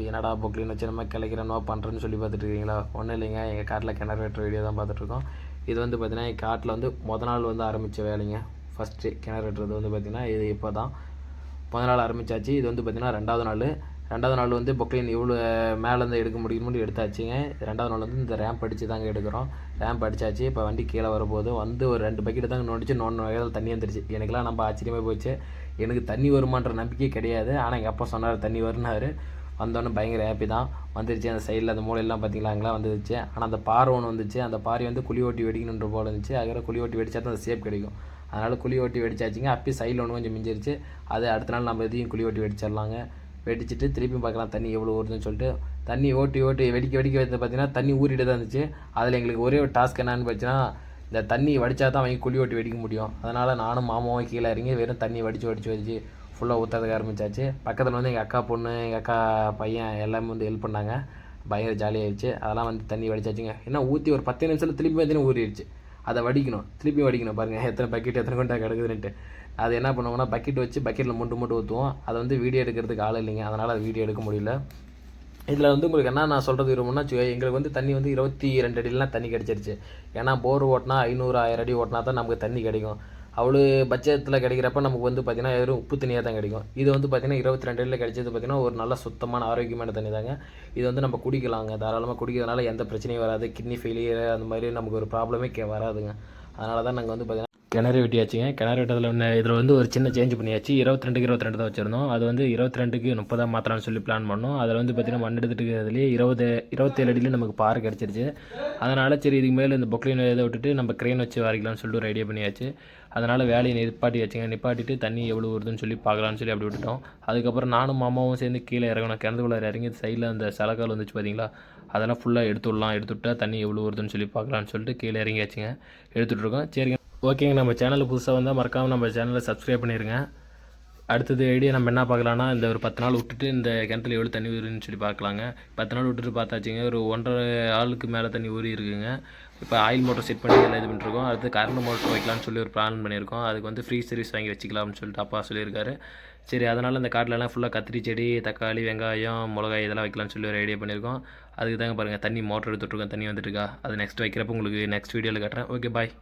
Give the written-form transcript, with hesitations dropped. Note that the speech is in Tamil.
என்னடா பொக்லின் வச்சு நம்ம கிளைக்கிறோம் பண்ணுறேன்னு சொல்லி பார்த்துட்டு இருக்கீங்களா? ஒன்றும் இல்லைங்க, எங்கள் காட்டில் கிணறு வெட்டுற வீடியோ தான் பார்த்துட்ருக்கோம். இது வந்து பார்த்திங்கன்னா எங்கள் காட்டில் வந்து நாள் வந்து ஆரம்பித்த வேலைங்க. ஃபஸ்ட்டு கிணறு வெட்டுறது வந்து பார்த்திங்கன்னா இது இப்போ தான் நாள் ஆரம்பித்தாச்சு. இது வந்து பார்த்திங்கன்னா ரெண்டாவது நாள் வந்து பொக்லின் இவ்வளோ மேலேருந்து எடுக்க முடியும்னு எடுத்தாச்சுங்க. ரெண்டாவது நாள் வந்து இந்த ரேம்ப் அடித்து தாங்க எடுக்கிறோம். ரேம்ப் அடித்தாச்சு. இப்போ வண்டி கீழே வரப்போகுது. வந்து ஒரு 2 பக்கெட்டு தாங்க நோண்டிச்சு. வகையில் தண்ணி வந்துருச்சு. எனக்குலாம் நம்ம ஆச்சரியமாக போச்சு. எனக்கு தண்ணி வருமான்ற நம்பிக்கை கிடையாது. ஆனால் எங்கள் அப்பா சொன்னார் தண்ணி வருனார். வந்தோடனே பயங்கர ஹாப்பி தான். வந்துருச்சு. அந்த சைடில் அந்த மூலையெல்லாம் பார்த்திங்களாங்களா வந்துருச்சு. ஆனால் அந்த பாறை ஒன்று வந்துச்சு. அந்த பாறை வந்து குழி ஓட்டி வெடிக்கணுன்ற போல் இருந்துச்சு. அதுக்கப்புறம் குழி ஓட்டி வெடிச்சா தான் அந்த ஷேப் கிடைக்கும். அதனால் குழி ஓட்டி வெடிச்சாச்சுங்க. அப்பி சைடில் ஒன்று கொஞ்சம் மிஞ்சிருச்சு. அது அடுத்த நாள் நம்ம எதையும் குழி ஓட்டி வெடிச்சிடலாங்க. வெடிச்சிட்டு திருப்பியும் பார்க்கலாம் தண்ணி எவ்வளோ வருதுன்னு சொல்லிட்டு. தண்ணி ஓட்டி வெடிக்க வந்து பார்த்திங்கன்னா தண்ணி ஊறிட்டு தான் இருந்துச்சு. அதில் எங்களுக்கு ஒரே ஒரு டாஸ்க் என்னன்னு பார்த்தீங்கன்னா, இந்த தண்ணி வடித்தா தான் அவங்க குழி ஓட்டி வெடிக்க முடியும். அதனால் நானும் மாமாவும் கீழே இறங்கி வெறும் தண்ணி வடித்து ஃபுல்லாக ஊற்றுறதுக்கு ஆரம்பித்தாச்சு. பக்கத்தில் வந்து எங்கள் அக்கா பொண்ணு, எங்கள் அக்கா பையன் எல்லாமே வந்து ஹெல்ப் பண்ணாங்க. பயங்கர ஜாலியாகிடுச்சு. அதெல்லாம் வந்து தண்ணி வடிச்சாச்சுங்க. ஏன்னா ஊற்றி ஒரு 10 நிமிஷத்தில் திருப்பி வந்து ஊறிடுச்சு. அதை வடிக்கணும், திருப்பி வடிக்கணும். பாருங்கள் எத்தனை பக்கெட் எத்தனை கொண்டா கிடக்குதுன்ட்டு. அது என்ன பண்ணுவோம்னா பக்கெட் வச்சு பக்கெட்டில் மொண்டு ஊற்றுவோம். அதை வந்து வீடியோ எடுக்கிறதுக்கு ஆள் இல்லைங்க. அதனால் அது வீடியோ எடுக்க முடியல. இதில் வந்து உங்களுக்கு என்ன நான் சொல்கிறது விரும்புனா, எங்களுக்கு வந்து தண்ணி வந்து 22 அடிலாம் தண்ணி கிடச்சிருச்சு. ஏன்னா போர் ஓட்டினா 500 1000 அடி ஓட்டினா தான் நமக்கு தண்ணி கிடைக்கும். அவ்வளோ பட்சத்தில் கிடைக்கிறப்ப நமக்கு வந்து பார்த்திங்கன்னா வெறும் உப்பு தண்ணியாக தான் கிடைக்கும். இது வந்து பார்த்திங்கன்னா 22 அடியில் கிடைச்சது பார்த்திங்கன்னா ஒரு நல்ல சுத்தமான ஆரோக்கியமான தண்ணி தாங்க. இது வந்து நம்ம குடிக்கலாங்க. தாராளமாக குடிக்கிறதுனால எந்த பிரச்சனையும் வராது. கிட்னி ஃபெயிலியர் அந்த மாதிரி நமக்கு ஒரு ப்ராப்ளமே வராதுங்க. அதனால தான் நாங்கள் வந்து பார்த்திங்கன்னா கிணறு வெட்டியாச்சுங்க. கிணறு வெட்டதில் இதில் வந்து ஒரு சின்ன சேஞ்ச் பண்ணியாச்சு. 22க்கு 22 தான் வச்சுருந்தோம். அது வந்து 22க்கு 30 மாற்றலாம்னு சொல்லி பிளான் பண்ணோம். அதில் வந்து பார்த்திங்கன்னா மண் எடுத்துகிட்டு இருக்கிறதுலேயே 27 அடியில் நமக்கு பாறை கிடச்சிருச்சு. அதனால் சரி இதுக்கு மேலே இந்த பொக்லின் இதை விட்டுட்டு நம்ம க்ரெயின் வச்சு வரைக்கலாம்னு சொல்லிட்டு ஒரு ஐடியா பண்ணியாச்சு. அதனால் வேலையை நிப்பாட்டிட்டு தண்ணி எவ்வளோ வருதுன்னு சொல்லி பார்க்கலான்னு சொல்லி அப்படி விட்டுட்டோம். அதுக்கப்புறம் நானும் மாமாவும் சேர்ந்து கீழே இறங்கணும். கிணத்துக்குள்ளே இறங்கி சைடில் அந்த சலக்கால் வந்துச்சு பார்த்தீங்களா, அதெல்லாம் ஃபுல்லாக எடுத்துவிட்டா தண்ணி எவ்வளோ வருதுன்னு சொல்லி பார்க்கலான்னு சொல்லிட்டு கீழே இறங்கியாச்சுங்க. எடுத்துகிட்ருக்கோம். சரிங்க, ஓகேங்க. நம்ம சேனலுக்கு புதுசாக வந்தால் மறக்காமல் நம்ம சேனலை சப்ஸ்கிரைப் பண்ணிடுங்க. அடுத்தது ஐடியா நம்ம என்ன பார்க்கலான்னா, இந்த ஒரு 10 நாள் விட்டுட்டு இந்த கிணத்துல எவ்வளோ தண்ணி ஊறுன்னு சொல்லி பார்க்கலாங்க. 10 நாள் விட்டுட்டு பார்த்தாச்சுங்க, ஒரு 1.5 ஆளுக்கு மேலே தண்ணி ஊறி இருக்குங்க. இப்போ ஆயில் மோட்டர் செட் பண்ணி எல்லாம் இது பண்ணிருக்கோம். அடுத்து கரண்ட் மோட்டர் வைக்கலாம்னு சொல்லி ஒரு பிளான் பண்ணியிருக்கோம். அதுக்கு வந்து ஃப்ரீ சர்வீஸ் வாங்கி வச்சுக்கலாம்னு சொல்லிட்டு அப்பா சொல்லியிருக்காரு. சரி, அதனால் இந்த காட்டிலலாம் ஃபுல்லாக கத்திரி செடி, தக்காளி, வெங்காயம், மிளகாய் இதெல்லாம் வைக்கலாம்னு சொல்லி ஒரு ஐடியா பண்ணியிருக்கோம். அதுக்கு தாங்க பாருங்கள் தண்ணி மோட்டர் எடுத்துகிட்ருக்கோம். தண்ணி வந்துட்டுருக்கா, அது நெக்ஸ்ட் வைக்கிறப்போ உங்களுக்கு நெக்ஸ்ட் வீடியோவில் காட்டுறேன். ஓகே, பாய்.